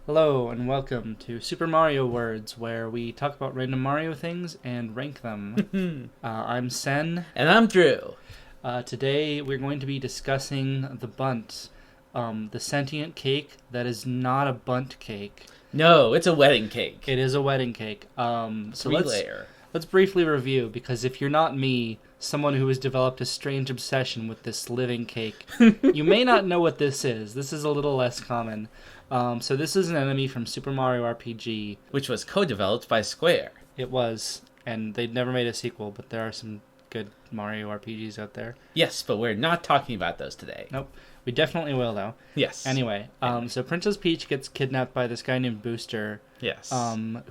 Hello and welcome to Super Mario Words, where we talk about random Mario things and rank them. I'm Sen. And I'm Drew. Today we're going to be discussing the Bundt, the sentient cake that is not a Bundt cake. No, it's a wedding cake. It is a wedding cake. Three-layer. Let's briefly review, because if you're not me, someone who has developed a strange obsession with this living cake, you may not know what this is. This is a little less common. So this is an enemy from Super Mario RPG. Which was co-developed by Square. It was, and they'd never made a sequel, but there are some good Mario RPGs out there. Yes, but we're not talking about those today. Nope. We definitely will, though. Yes. Anyway, so Princess Peach gets kidnapped by this guy named Booster, Yes.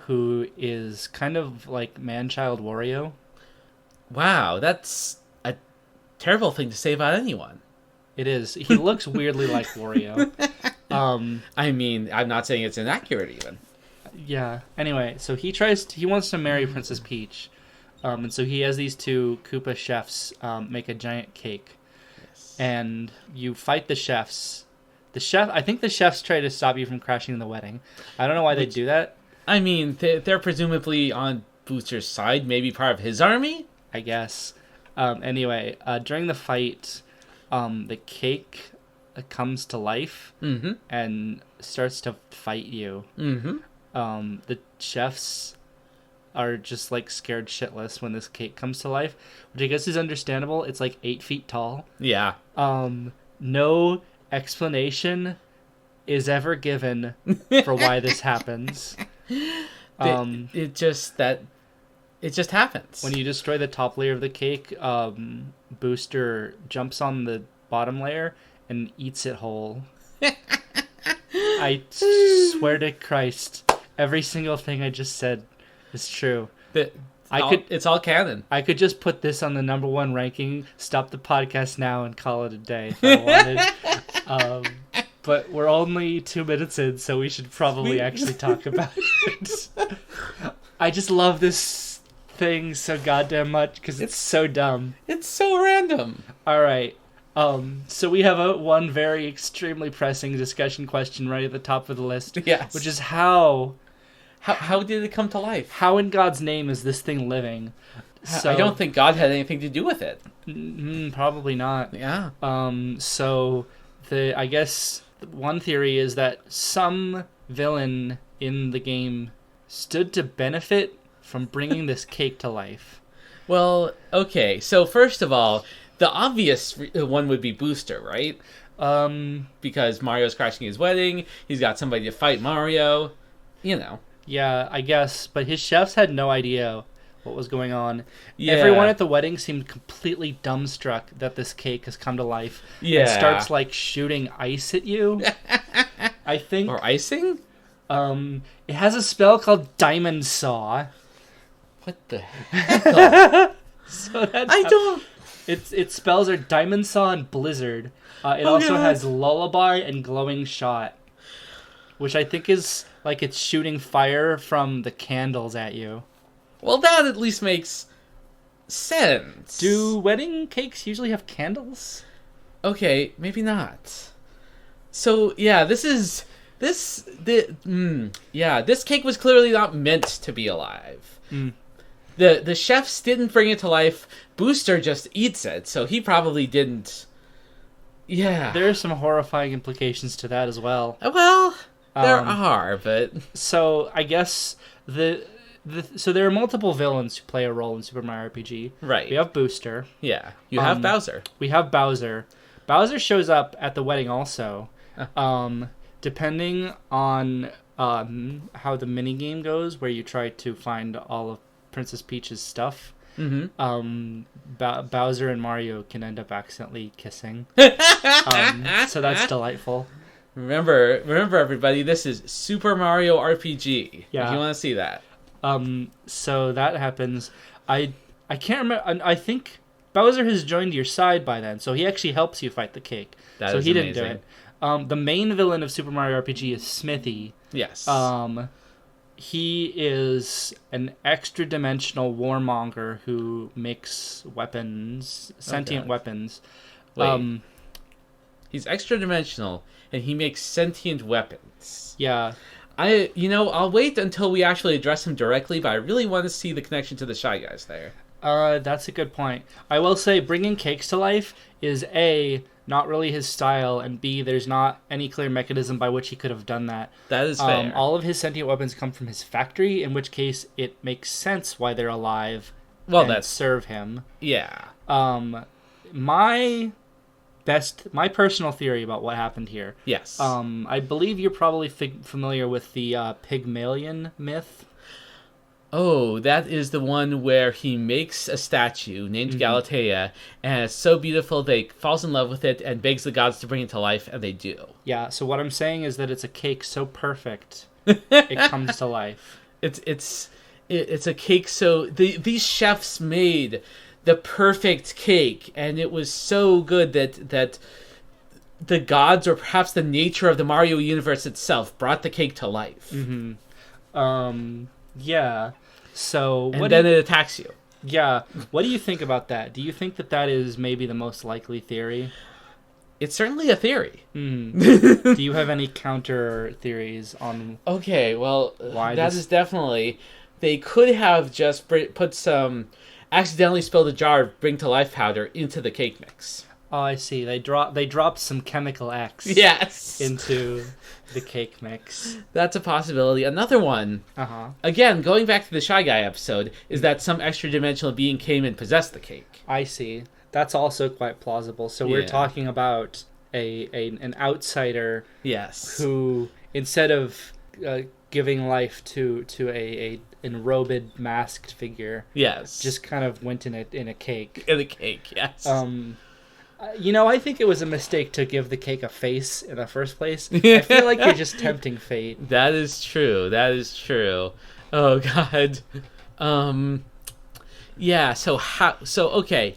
who is kind of like man-child Wario. Wow, that's a terrible thing to say about anyone. It is. He looks weirdly like Wario. I mean, I'm not saying it's inaccurate even. Yeah. Anyway, so he wants to marry Princess Peach. And so he has these two Koopa chefs make a giant cake. Yes. And you fight the chefs. I think the chefs try to stop you from crashing the wedding. I don't know why they do that. I mean, they're presumably on Booster's side, maybe part of his army? I guess. Anyway, during the fight, the cake comes to life and starts to fight you. The chefs are just like scared shitless when this cake comes to life, which I guess is understandable. It's like 8 feet tall. Yeah. No explanation is ever given for why this happens. It just happens. When you destroy the top layer of the cake, Booster jumps on the bottom layer and eats it whole. I swear to Christ, every single thing I just said is true. It's all canon. I could just put this on the number one ranking, stop the podcast now, and call it a day if I wanted. But we're only 2 minutes in, so we should probably actually talk about it. I just love this thing so goddamn much because it's so dumb. It's so random. All right. So we have one very extremely pressing discussion question right at the top of the list. Yes. Which is how did it come to life? How in God's name is this thing living? I don't think God had anything to do with it. Probably not. Yeah. So I guess one theory is that some villain in the game stood to benefit from bringing this cake to life. Well, okay. So first of all, the obvious one would be Booster, right? Because Mario's crashing his wedding. He's got somebody to fight Mario. You know. Yeah, I guess. But his chefs had no idea what was going on. Yeah. Everyone at the wedding seemed completely dumbstruck that this cake has come to life. Yeah. And starts, like, shooting ice at you. I think... Or icing? It has a spell called Diamond Saw. What the hell? So that's I don't... Its spells are Diamond Saw and Blizzard. It also has Lullaby and Glowing Shot, which I think is like it's shooting fire from the candles at you. Well, that at least makes sense. Do wedding cakes usually have candles? Okay, maybe not. So, yeah, this cake was clearly not meant to be alive. The chefs didn't bring it to life. Booster just eats it, so he probably didn't. Yeah. There are some horrifying implications to that as well. Well, there are, but... So, I guess so there are multiple villains who play a role in Super Mario RPG. Right. We have Booster. Yeah. You have Bowser. We have Bowser. Bowser shows up at the wedding also. Depending on how the minigame goes, where you try to find all of Princess Peach's stuff, Bowser and Mario can end up accidentally kissing. So that's delightful. Remember, everybody, this is Super Mario RPG. Yeah. If you want to see that. So that happens. I can't remember. I think Bowser has joined your side by then, so he actually helps you fight the cake. That so is he amazing. didn't do it. The main villain of Super Mario RPG is Smithy. Yes. He is an extra-dimensional warmonger who makes weapons, sentient weapons. He's extra-dimensional, and he makes sentient weapons. Yeah. I'll wait until we actually address him directly, but I really want to see the connection to the Shy Guys there. That's a good point. I will say bringing cakes to life is A, not really his style, and B, there's not any clear mechanism by which he could have done that. That is fair. All of his sentient weapons come from his factory, in which case it makes sense why they're alive and serve him. Yeah. My personal theory about what happened here. Yes. I believe you're probably familiar with the Pygmalion myth. Oh, that is the one where he makes a statue named Galatea, and it's so beautiful they falls in love with it and begs the gods to bring it to life, and they do. Yeah, so what I'm saying is that it's a cake so perfect it comes to life. It's a cake so these chefs made the perfect cake, and it was so good that the gods, or perhaps the nature of the Mario universe itself, brought the cake to life. Yeah. So and then it attacks you. Yeah. What do you think about that? Do you think that is maybe the most likely theory? It's certainly a theory. Do you have any counter theories on? Okay, well, that is definitely. They could have just put some accidentally spilled a jar of bring to life powder into the cake mix. Oh, I see. They dropped some chemical X. Yes. Into the cake mix. That's a possibility. Another one. Again, going back to the Shy Guy episode, is that some extra dimensional being came and possessed the cake. I see. That's also quite plausible. So we're talking about an outsider. Yes. Who, instead of giving life to a enrobed masked figure, yes, just kind of went in a cake. In a cake, yes. I think it was a mistake to give the cake a face in the first place. I feel like you're just tempting fate. That is true. Oh God. Yeah. So okay.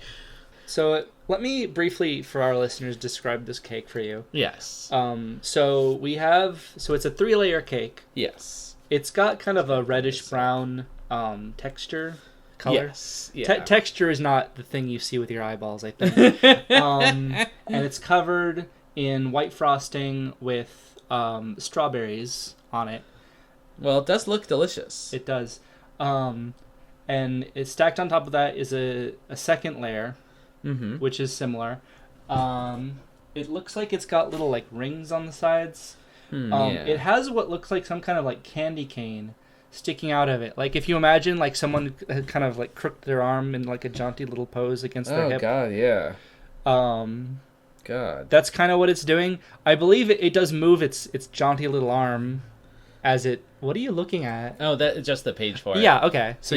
So let me briefly, for our listeners, describe this cake for you. Yes. So it's a 3-layer cake. Yes. It's got kind of a reddish brown texture. Color. Yes. Yeah. Texture is not the thing you see with your eyeballs, I think. And it's covered in white frosting with strawberries on it. Well, it does look delicious. It does. And it's stacked on top of that is a second layer, which is similar. It looks like it's got little like rings on the sides. It has what looks like some kind of like candy cane sticking out of it. Like if you imagine like someone had kind of like crooked their arm in like a jaunty little pose against their hip. Oh God, yeah. God. That's kind of what it's doing. I believe it does move its jaunty little arm as it... What are you looking at? Oh, that's just the page for it. Yeah, okay. So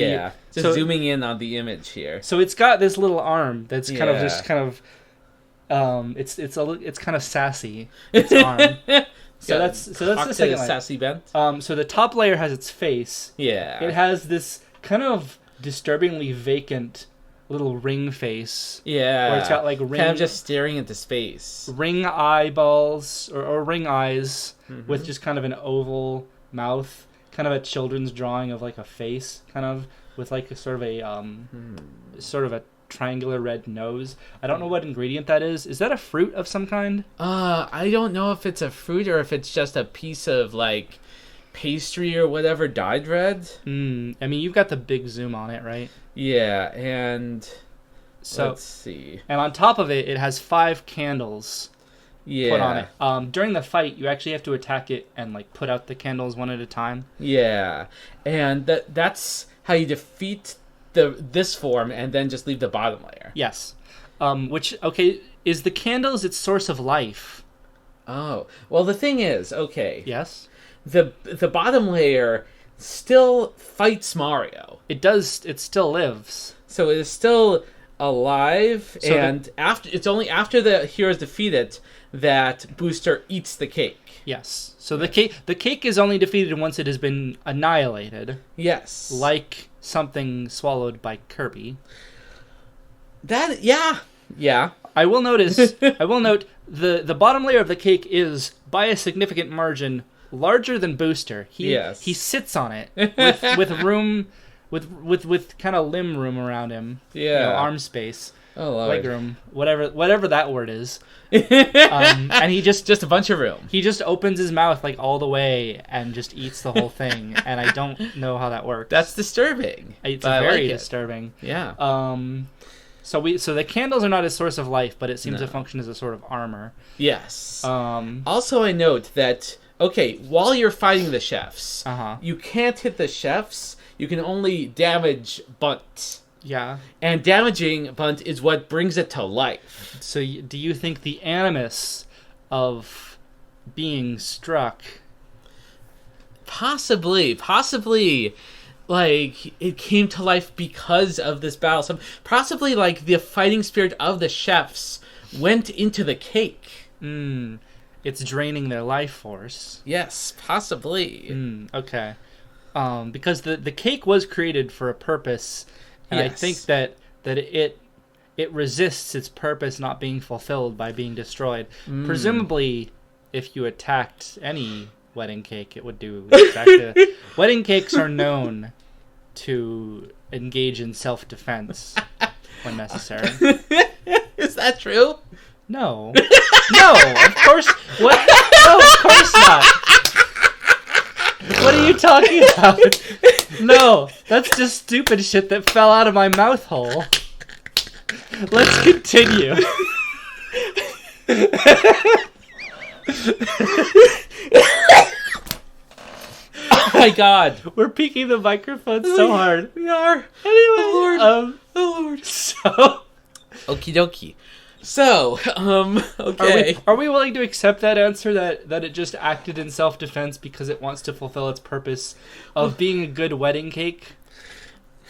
zooming in on the image here. So it's got this little arm that's kind of just kind of... it's kind of sassy, its arm. So that's the second layer. Sassy Bundt. So the top layer has its face. Yeah. It has this kind of disturbingly vacant little ring face. Yeah. Where it's got like kind of just staring into space. Ring eyeballs or ring eyes with just kind of an oval mouth, kind of a children's drawing of like a face, kind of with like a sort of a triangular red nose. I don't know what ingredient that is. Is that a fruit of some kind? I don't know if it's a fruit or if it's just a piece of like pastry or whatever dyed red. I mean, you've got the big zoom on it, right? Yeah, and so let's see. And on top of it, it has 5 candles put on it. During the fight, you actually have to attack it and like put out the candles one at a time. Yeah, and that's how you defeat this form and then just leave the bottom layer. Yes. Is the candles its source of life? Oh. Well, the thing is, okay. Yes. The bottom layer still fights Mario. It does. It still lives. So it is still alive, and it's only after the heroes defeat it that Booster eats the cake. Yes. So the cake is only defeated once it has been annihilated. Yes. Like something swallowed by Kirby. Yeah. I will note the bottom layer of the cake is by a significant margin larger than Booster. He sits on it with room with kind of limb room around him. Yeah. Arm space. Oh, Lord. legroom, whatever that word is. And he just a bunch of room. He just opens his mouth like all the way and just eats the whole thing, and I don't know how that works. That's disturbing. It's very disturbing. Yeah. So the candles are not a source of life, but it seems to function as a sort of armor. Yes. Also, I note that while you're fighting the chefs, you can't hit the chefs. You can only damage Bundt. Yeah. And damaging Bundt is what brings it to life. So do you think the animus of being struck... Possibly, like, it came to life because of this battle. Possibly, like, the fighting spirit of the chefs went into the cake. It's draining their life force. Yes, possibly. Okay. Because the cake was created for a purpose... And I think that it resists its purpose not being fulfilled by being destroyed. Presumably, if you attacked any wedding cake, it would do exactly. Wedding cakes are known to engage in self-defense when necessary. Is that true? No. No, of course. What? No, of course not. What are you talking about? No, that's just stupid shit that fell out of my mouth hole. Let's continue. Oh my god. We're peeking the microphone so hard. We are. Anyway, oh Lord. So... Okie dokie. So, okay. Are we willing to accept that answer that it just acted in self-defense because it wants to fulfill its purpose of being a good wedding cake?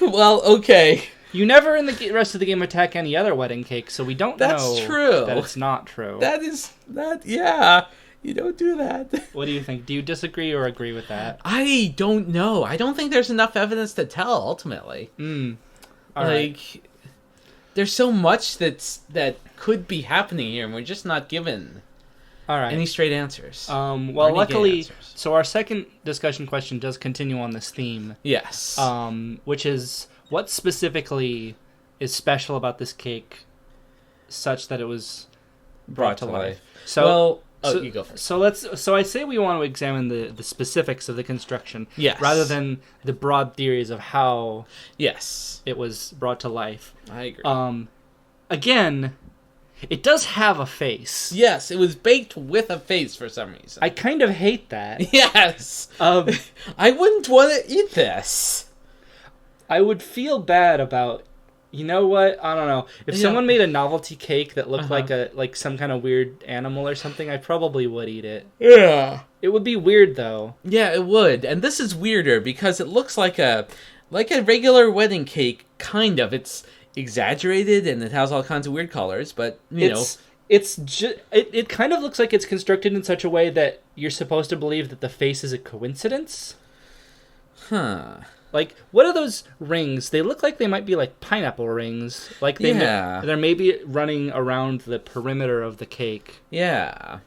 Well, okay. You never in the rest of the game attack any other wedding cake, so we don't know true. that it's not true. Yeah. You don't do that. What do you think? Do you disagree or agree with that? I don't know. I don't think there's enough evidence to tell, ultimately. All right. There's so much that could be happening here, and we're just not given any straight answers. Well, luckily, so our second discussion question does continue on this theme. Yes. Which is, what specifically is special about this cake such that it was brought to life? So, you go first. So I say we want to examine the specifics of the construction, yes, rather than the broad theories of how it was brought to life. I agree. Again, it does have a face. Yes, it was baked with a face for some reason. I kind of hate that. Yes. I wouldn't want to eat this. I would feel bad about. You know what? I don't know. If someone made a novelty cake that looked like some kind of weird animal or something, I probably would eat it. Yeah. It would be weird though. Yeah, it would. And this is weirder because it looks like a regular wedding cake, kind of. It's exaggerated and it has all kinds of weird colors, but it kind of looks like it's constructed in such a way that you're supposed to believe that the face is a coincidence. Huh. Like, what are those rings? They look like they might be like pineapple rings. Like they're maybe running around the perimeter of the cake. Yeah.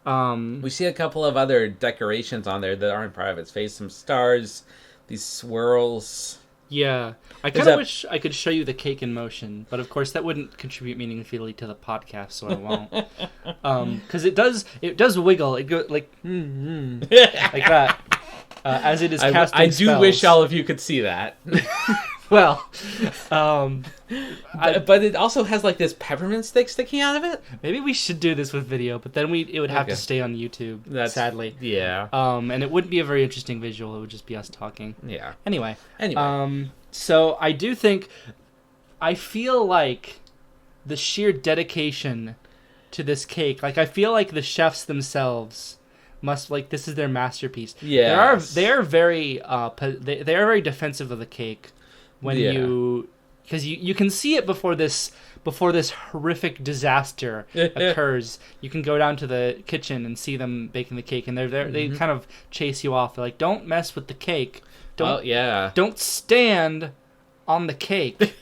We see a couple of other decorations on there that aren't part of its face. Some stars, these swirls. Yeah. I kind of wish I could show you the cake in motion, but of course that wouldn't contribute meaningfully to the podcast, so I won't. Because it does wiggle. It goes like like that. As it is casting I do spells. wish all of you could see that. Well, but it also has like this peppermint stick sticking out of it. Maybe we should do this with video, but then it would have to stay on YouTube. Sadly, yeah. And it wouldn't be a very interesting visual. It would just be us talking. Yeah. Anyway. So I do think, I feel like the sheer dedication to this cake. Like I feel like the chefs themselves must this is their masterpiece. Yeah. They are very very defensive of the cake because you can see it before this horrific disaster occurs. You can go down to the kitchen and see them baking the cake, and they kind of chase you off. They're like, "Don't mess with the cake. Don't stand on the cake,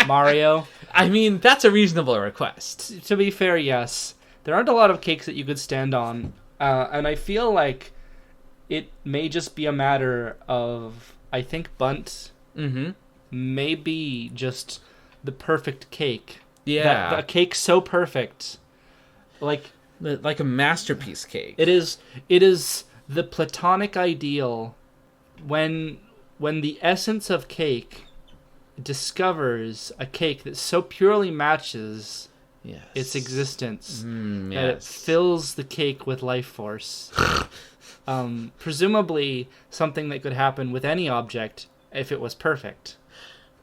Mario." I mean, that's a reasonable request. To be fair, yes. There aren't a lot of cakes that you could stand on. And I feel like it may just be a matter of, I think Bundt may be just the perfect cake Yeah. A cake so perfect. Like a masterpiece cake. it is the platonic ideal when the essence of cake discovers a cake that so purely matches its existence that it fills the cake with life force. Presumably something that could happen with any object if it was perfect.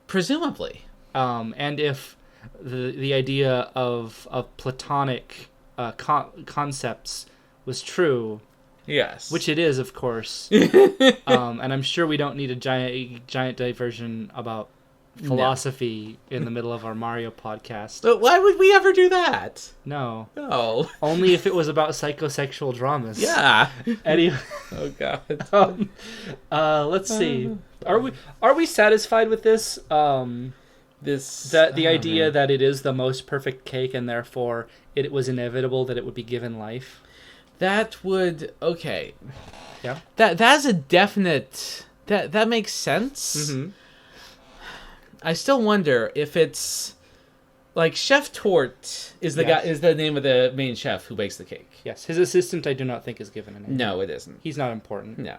Presumably. And if the idea of platonic concepts was true, Yes. which it is, of course. And I'm sure we don't need a giant diversion about philosophy in the middle of our Mario podcast. But why would we ever do that? No. No. Only if it was about psychosexual dramas. Yeah. Anyway. Oh God. Let's see. Are we satisfied with this? The idea that it is the most perfect cake and therefore it was inevitable that it would be given life. That would Yeah. That's a definite that makes sense. Mm-hmm. I still wonder if it's like Chef Tort is the name of the main chef who bakes the cake. Yes, his assistant I do not think is given a name. No, it isn't. He's not important. No.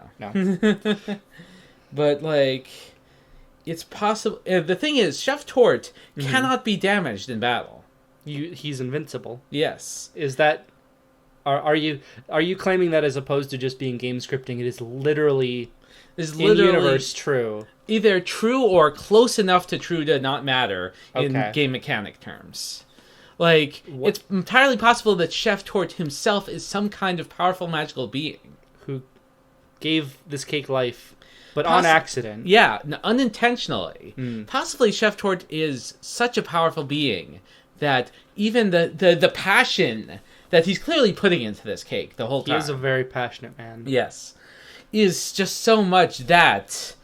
But like, it's possible. The thing is, Chef Tort cannot be damaged in battle. He's invincible. Yes. Is that? Are you claiming that as opposed to just being game scripting? It is literally in universe true. Either true or close enough to true to not matter in game mechanic terms. Like, it's entirely possible that Chef Tort himself is some kind of powerful magical being who gave this cake life, but on accident. Yeah, unintentionally. Possibly Chef Tort is such a powerful being that even the passion that he's clearly putting into this cake the whole time. He is a very passionate man. Yes. Is just so much that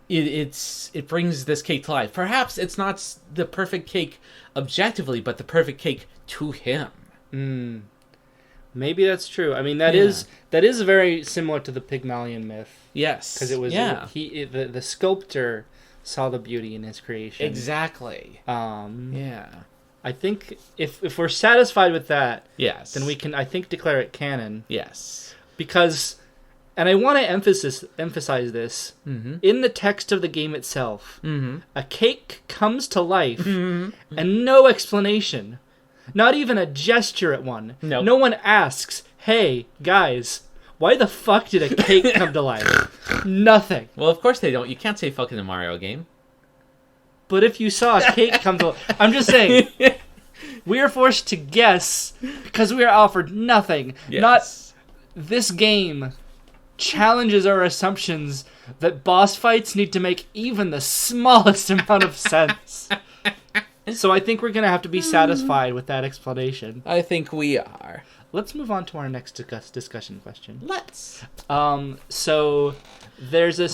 it brings this cake to life. Perhaps it's not the perfect cake objectively, but the perfect cake to him. Maybe that's true. I mean, that is very similar to the Pygmalion myth. Yes, because it was the sculptor saw the beauty in his creation. Exactly. I think if we're satisfied with that, yes, then we can declare it canon. Yes, because. And I want to emphasize this. In the text of the game itself, a cake comes to life and no explanation. Not even a gesture at one. Nope. No one asks, hey, guys, why the fuck did a cake come to life? Nothing. Well, of course they don't. You can't say fuck in a Mario game. But if you saw a cake come to life... I'm just saying, we are forced to guess because we are offered nothing. Yes. Not this game... challenges our assumptions that boss fights need to make even the smallest amount of sense. So I think we're going to have to be satisfied with that explanation. I think we are. Let's move on to our next discussion question. Let's. So there's a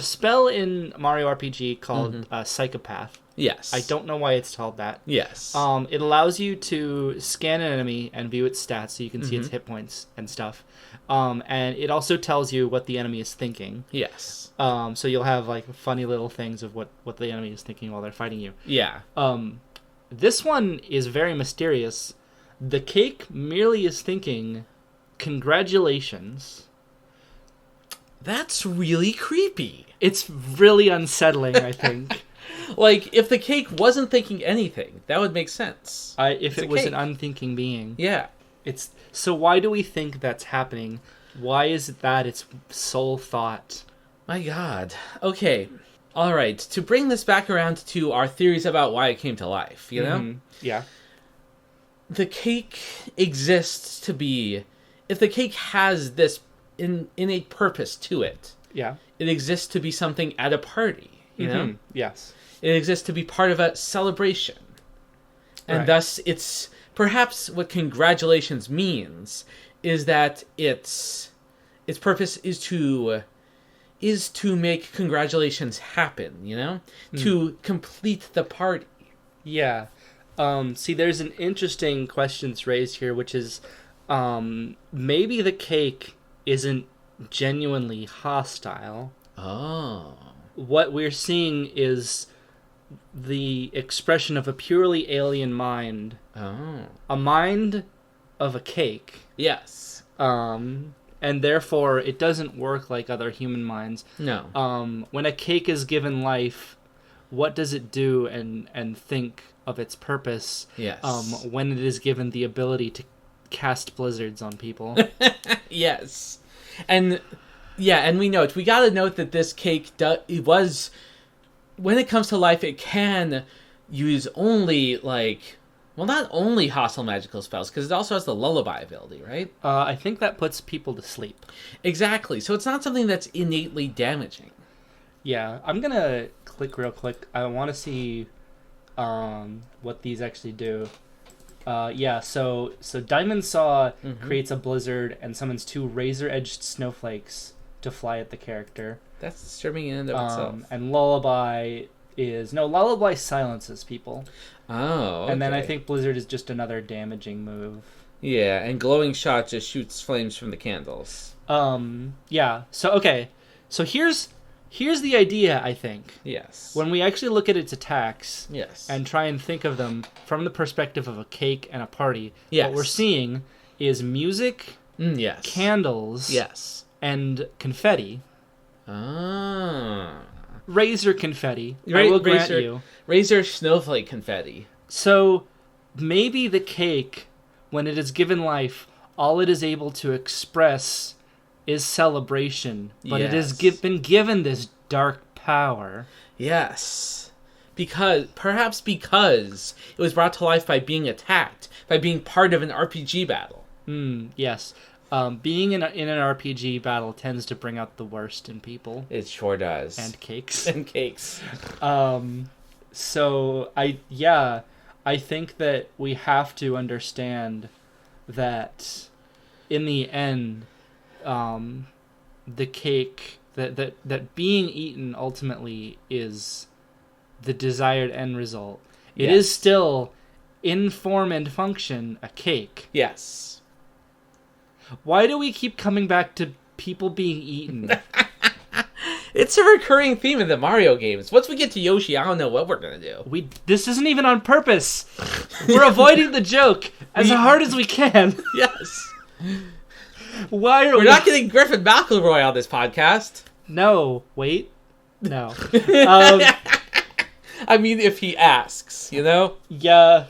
spell in Mario RPG called Psychopath. Yes. I don't know why it's called that. Yes. It allows you to scan an enemy and view its stats so you can see its hit points and stuff. And it also tells you what the enemy is thinking. Yes. So you'll have like funny little things of what the enemy is thinking while they're fighting you. Yeah. This one is very mysterious. The cake merely is thinking, congratulations. That's really creepy. It's really unsettling, I think. Like, if the cake wasn't thinking anything, that would make sense. If it was an unthinking being. Yeah. So why do we think that's happening? Why is it that its sole thought? My God. Okay. All right. To bring this back around to our theories about why it came to life, you know? Yeah. The cake exists to be... If the cake has this innate purpose to it, yeah, it exists to be something at a party, you know? Yes. It exists to be part of a celebration. And thus, it's... Perhaps what congratulations means is that its purpose is to make congratulations happen, you know? To complete the party. Yeah. See, there's an interesting question raised here, which is maybe the cake isn't genuinely hostile. Oh. What we're seeing is the expression of a purely alien mind. Oh. A mind of a cake. Yes. And therefore it doesn't work like other human minds. No. When a cake is given life, what does it do and think of its purpose? Yes. When it is given the ability to cast blizzards on people. Yes. And we note, we gotta note that this cake, it was, when it comes to life, it can use only, like, well, not only hostile magical spells, because it also has the lullaby ability, right? I think that puts people to sleep. Exactly. So it's not something that's innately damaging. Yeah, I'm gonna click real quick. I want to see what these actually do. So Diamond Saw creates a blizzard and summons 2 razor-edged snowflakes to fly at the character. That's disturbing in and of itself. And Lullaby silences people. Oh, okay. And then I think Blizzard is just another damaging move. Yeah, and Glowing Shot just shoots flames from the candles. Yeah. So here's the idea, I think. Yes. When we actually look at its attacks, yes, and try and think of them from the perspective of a cake and a party, yes, what we're seeing is music, yes, candles, yes, and confetti. Ah. Razor confetti. I will grant you. Razor snowflake confetti. So maybe the cake, when it is given life, all it is able to express is celebration, but it has been given this dark power. Yes. Perhaps because it was brought to life by being attacked, by being part of an RPG battle. Yes. Being in an RPG battle tends to bring out the worst in people. It sure does. And cakes. And cakes. So I think that we have to understand that in the end, the cake that being eaten ultimately is the desired end result. It is still, in form and function, a cake. Yes. Why do we keep coming back to people being eaten? It's a recurring theme in the Mario games. Once we get to Yoshi, I don't know what we're gonna do. This isn't even on purpose. We're avoiding the joke as hard as we can. Yes. We're not getting Griffin McElroy on this podcast. No. Wait. No. I mean, if he asks, you know? Yeah.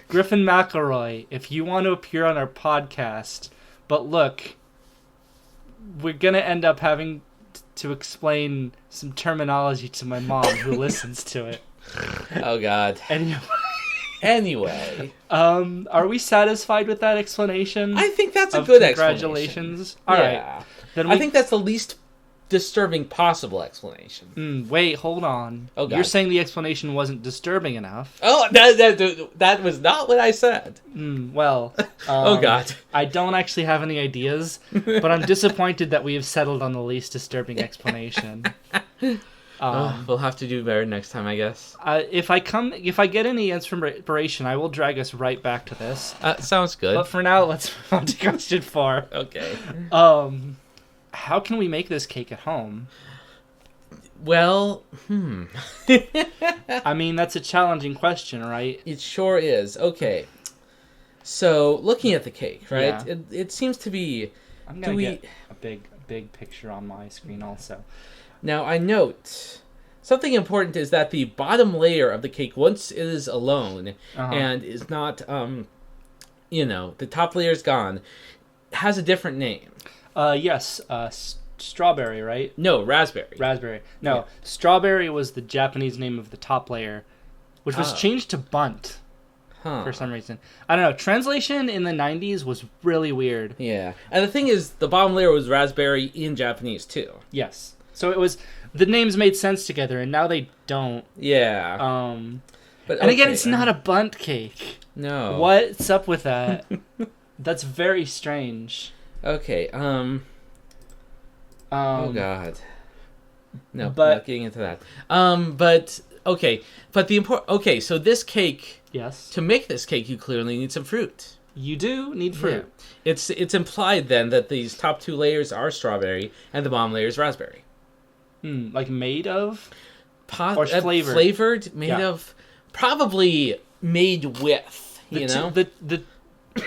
Griffin McElroy, if you want to appear on our podcast, but look, we're going to end up having to explain some terminology to my mom who listens to it. Oh, God. Anyway. Are we satisfied with that explanation? I think that's a good congratulations. explanation. All right. Then I think that's the least disturbing possible explanation. Wait, hold on. Oh, God. You're saying the explanation wasn't disturbing enough. Oh, that was not what I said. Well, oh, God. I don't actually have any ideas, but I'm disappointed that we have settled on the least disturbing explanation. We'll have to do better next time, I guess. If I get any inspiration, I will drag us right back to this. Sounds good. But for now, let's move on to question 4. Okay. How can we make this cake at home? Well, I mean, that's a challenging question, right? It sure is. Okay. So, looking at the cake, right? Yeah. It seems to be... I'm going to get a big picture on my screen also. Now, I note... Something important is that the bottom layer of the cake, once it is alone and is not, the top layer is gone, has a different name. Yes, strawberry, right? No, raspberry. Raspberry. No, strawberry was the Japanese name of the top layer, which was changed to Bundt for some reason. I don't know. Translation in the 90s was really weird. Yeah. And the thing is, the bottom layer was raspberry in Japanese, too. Yes. So it was... The names made sense together, and now they don't. Yeah. But and again, it's not a Bundt cake. No. What's up with that? That's very strange. Okay. Oh God. No, but, not getting into that. But okay. But the Okay, so this cake. Yes. To make this cake, you clearly need some fruit. You do need fruit. Yeah. It's implied then that these top 2 layers are strawberry and the bottom layer is raspberry. Like made of? or flavored. Flavored, made of, probably made with, the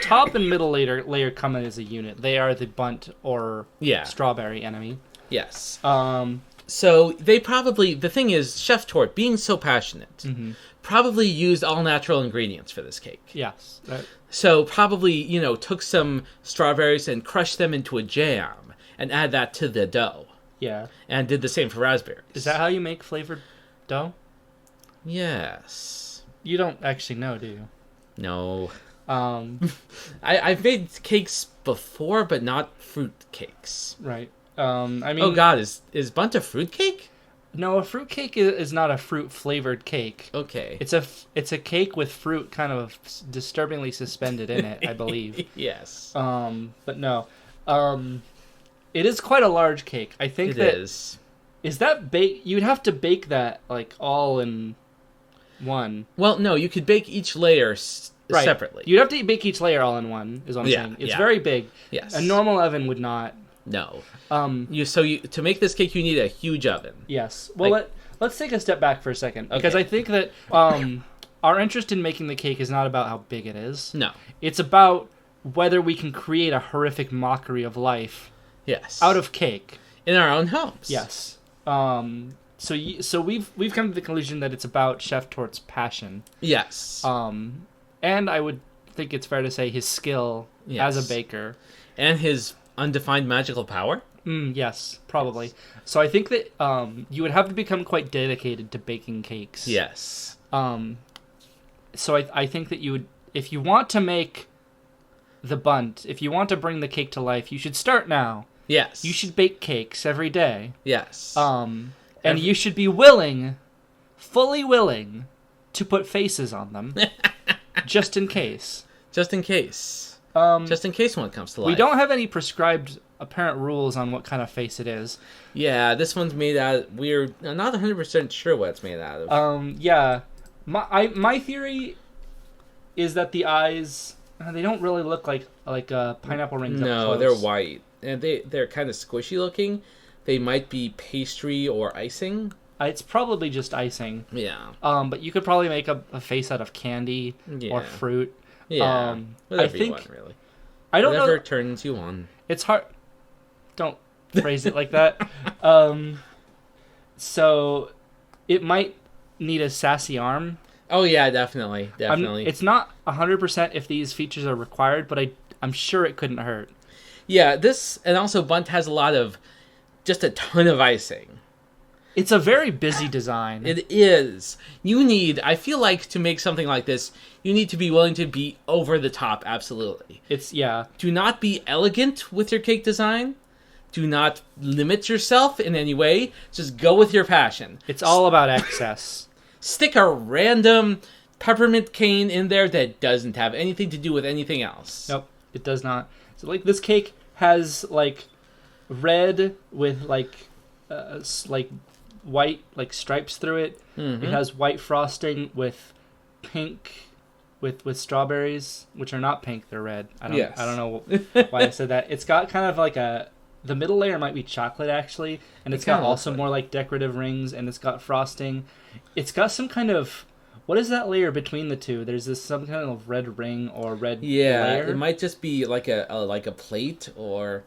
top and middle layer come in as a unit. They are the Bundt or strawberry enemy. Yes. So they probably, the thing is, Chef Tort, being so passionate, probably used all natural ingredients for this cake. Yes. So probably, took some strawberries and crushed them into a jam and add that to the dough. Yeah. And did the same for raspberries. Is that how you make flavored dough? Yes. You don't actually know, do you? No. I've made cakes before, but not fruit cakes. Right. I mean... Oh, God, is Bundt a fruit cake? No, a fruit cake is not a fruit-flavored cake. Okay. It's a cake with fruit kind of disturbingly suspended in it, I believe. Yes. But no. It is quite a large cake. I think it is. Is that bake? You'd have to bake that like all in one. Well, no, you could bake each layer separately. You'd have to bake each layer all in one. Is what I'm saying. It's very big. Yes. A normal oven would not. No. To make this cake, you need a huge oven. Yes. Well, let's take a step back for a second because I think that our interest in making the cake is not about how big it is. No. It's about whether we can create a horrific mockery of life. Yes. Out of cake. In our own homes. Yes. So we've come to the conclusion that it's about Chef Tort's passion. Yes. And I would think it's fair to say his skill as a baker. And his undefined magical power? Yes, probably. Yes. So I think that you would have to become quite dedicated to baking cakes. Yes. So I think that you would, if you want to make the Bundt, if you want to bring the cake to life, you should start now. Yes. You should bake cakes every day. Yes. And you should be fully willing, to put faces on them, just in case. Just in case. Just in case one comes to life. We don't have any prescribed apparent rules on what kind of face it is. Yeah, this one's made out of, we're not 100% sure what it's made out of. Yeah. My theory is that the eyes, they don't really look like pineapple rings. No, they're white. And they're kind of squishy looking. They might be pastry or icing. It's probably just icing. Yeah. But you could probably make a face out of candy or fruit. Yeah. Whatever you want, really. I don't know. Whatever turns you on. It's hard. Don't phrase it like that. So it might need a sassy arm. Oh yeah, definitely. It's not 100% if these features are required, but I'm sure it couldn't hurt. Yeah, and also Bundt has just a ton of icing. It's a very busy design. It is. I feel like to make something like this, you need to be willing to be over the top, absolutely. Do not be elegant with your cake design. Do not limit yourself in any way. Just go with your passion. It's all about excess. Stick a random peppermint cane in there that doesn't have anything to do with anything else. Nope, it does not. So this cake has red with white stripes through it. Mm-hmm. It has white frosting with pink with strawberries, which are not pink, they're red. I don't know why I said that. It's got kind of the middle layer might be chocolate actually, and it's got also more decorative rings, and it's got frosting. It's got some kind of, what is that layer between the two? There's some kind of red ring or red layer. It might just be like a plate or.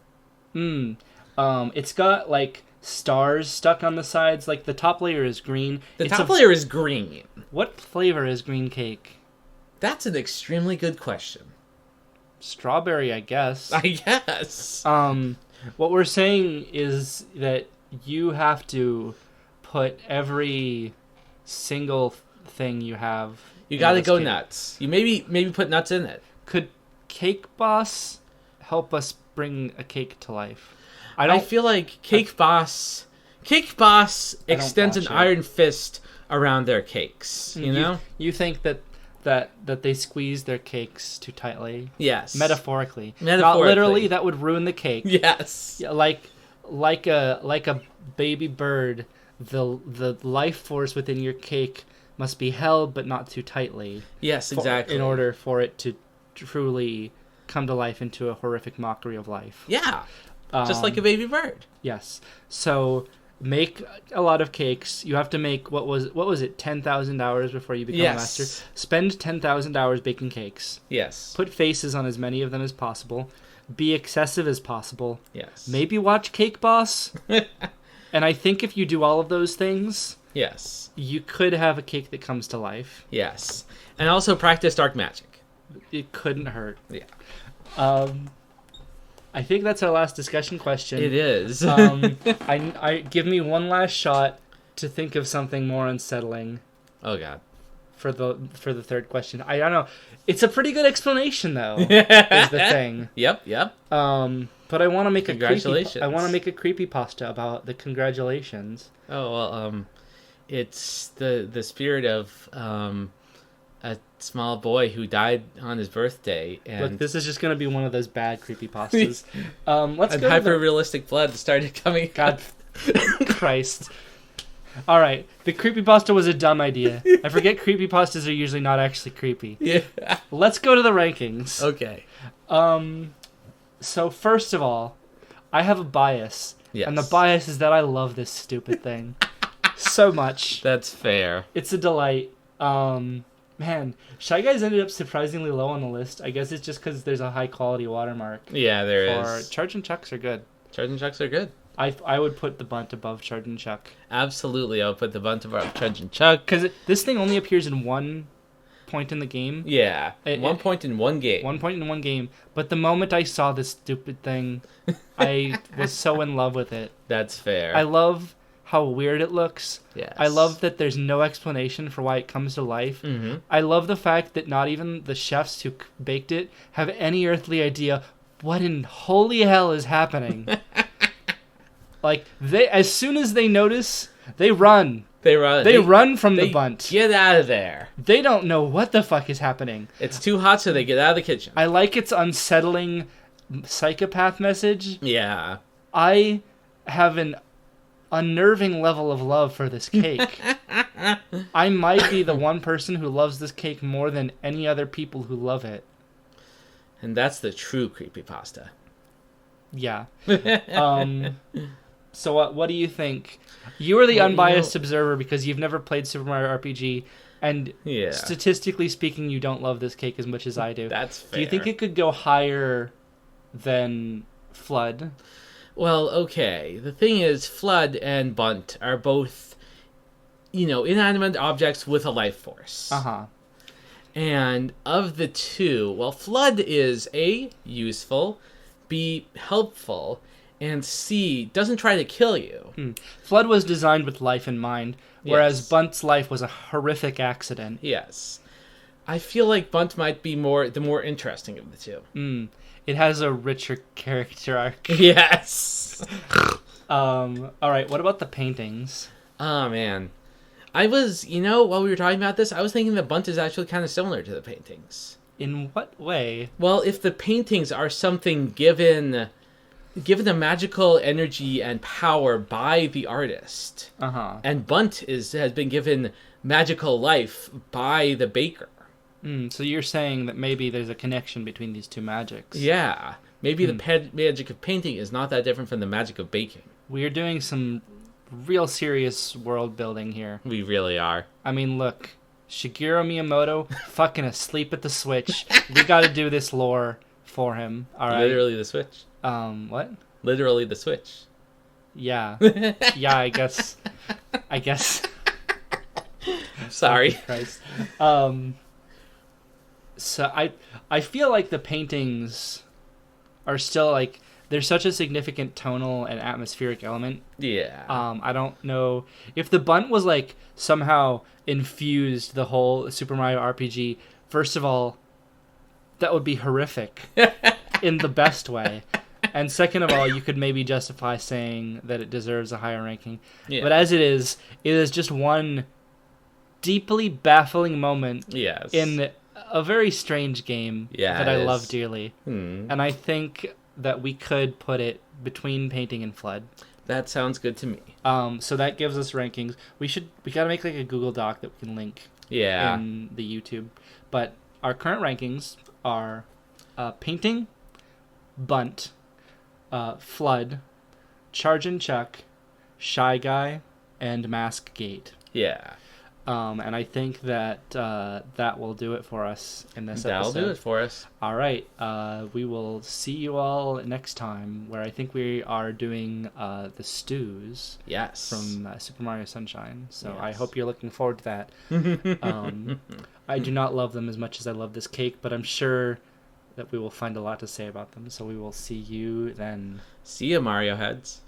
It's got stars stuck on the sides. The top layer is green. The top layer is green. What flavor is green cake? That's an extremely good question. Strawberry, I guess. I guess. What we're saying is that you have to put every single thing you have. You gotta go nuts. You maybe put nuts in it. Could Cake Boss help us bring a cake to life? I feel like Cake Boss extends an iron fist around their cakes. You know? You think that they squeeze their cakes too tightly? Yes. Metaphorically. Not literally. That would ruin the cake. Yes. Yeah, like a baby bird, the life force within your cake must be held but not too tightly. Yes, exactly. In order for it to truly come to life into a horrific mockery of life. Yeah. Just like a baby bird. Yes. So make a lot of cakes. You have to make what was it 10,000 hours before you become a master. Spend 10,000 hours baking cakes. Yes. Put faces on as many of them as possible. Be excessive as possible. Yes. Maybe watch Cake Boss. And I think if you do all of those things, yes, you could have a cake that comes to life. Yes. And also practice dark magic. It couldn't hurt. Yeah. I think that's our last discussion question. It is. I give me one last shot to think of something more unsettling. Oh God. For the third question, I don't know. It's a pretty good explanation, though. Is the thing. Yep. But I want to make Congratulations. I want to make a creepypasta about the congratulations. Oh well. It's the spirit of a small boy who died on his birthday. And look, this is just going to be one of those bad creepypastas. Let's go. Hyper-realistic blood started coming. God, Christ. All right, the creepypasta was a dumb idea. I forget creepypastas are usually not actually creepy. Yeah. Let's go to the rankings. Okay. So first of all, I have a bias. Yes. And the bias is that I love this stupid thing so much. That's fair. It's a delight. Man, Shy Guys ended up surprisingly low on the list. I guess it's just because there's a high quality watermark. Yeah, there is. Charge and Chucks are good. Charge and Chucks are good. I would put the Bundt above Charge and Chuck. Absolutely, I would put the Bundt above Charge and Chuck. Because this thing only appears in one point in the game. Yeah, 1 point in one game. 1 point in one game. But the moment I saw this stupid thing, I was so in love with it. That's fair. I love how weird it looks. Yes. I love that there's no explanation for why it comes to life. Mm-hmm. I love the fact that not even the chefs who baked it have any earthly idea what in holy hell is happening. Like, as soon as they notice, they run. They run from the Bundt. Get out of there. They don't know what the fuck is happening. It's too hot, so they get out of the kitchen. I like its unsettling psychopath message. Yeah. I have an unnerving level of love for this cake. I might be the one person who loves this cake more than any other people who love it. And that's the true creepypasta. Yeah. So what do you think? You are the unbiased observer because you've never played Super Mario RPG, and statistically speaking, you don't love this cake as much as I do. That's fair. Do you think it could go higher than Flood? Well, okay. The thing is, Flood and Bundt are both, inanimate objects with a life force. Uh-huh. And of the two, well, Flood is A, useful, B, helpful, and C, doesn't try to kill you. Flood was designed with life in mind, whereas Bundt's life was a horrific accident. Yes. I feel like Bundt might be the more interesting of the two. It has a richer character arc. Yes. All right, what about the paintings? Oh, man. I was, while we were talking about this, I was thinking that Bundt is actually kind of similar to the paintings. In what way? Well, if the paintings are something given a magical energy and power by the artist, and Bundt has been given magical life by the baker. So you're saying that maybe there's a connection between these two magics. Yeah. Maybe the magic of painting is not that different from the magic of baking. We are doing some real serious world building here. We really are. I mean, look, Shigeru Miyamoto fucking asleep at the Switch. We got to do this lore for him. All right. Literally the Switch. What? Literally the Switch. Yeah. Yeah, I guess. Sorry. Christ. So I feel like the paintings are still like there's such a significant tonal and atmospheric element. Yeah. I don't know if the Bundt was like somehow infused the whole Super Mario RPG. First of all, that would be horrific in the best way. And second of all, you could maybe justify saying that it deserves a higher ranking. Yeah. But as it is just one deeply baffling moment in a very strange game that I love dearly. And I think that we could put it between Painting and Flood. That sounds good to me. So that gives us rankings. We gotta make like a Google Doc that we can link in the YouTube. But our current rankings are Painting, Bundt, Flood, Charge and Chuck, Shy Guy, and Mask Gate. Yeah. And I think that that will do it for us in this That'll episode. do it for us. All right. We will see you all next time, where I think we are doing the stews. Yes. From Super Mario Sunshine. So yes. I hope you're looking forward to that. I do not love them as much as I love this cake, but I'm sure that we will find a lot to say about them. So we will see you then. See ya, Mario heads.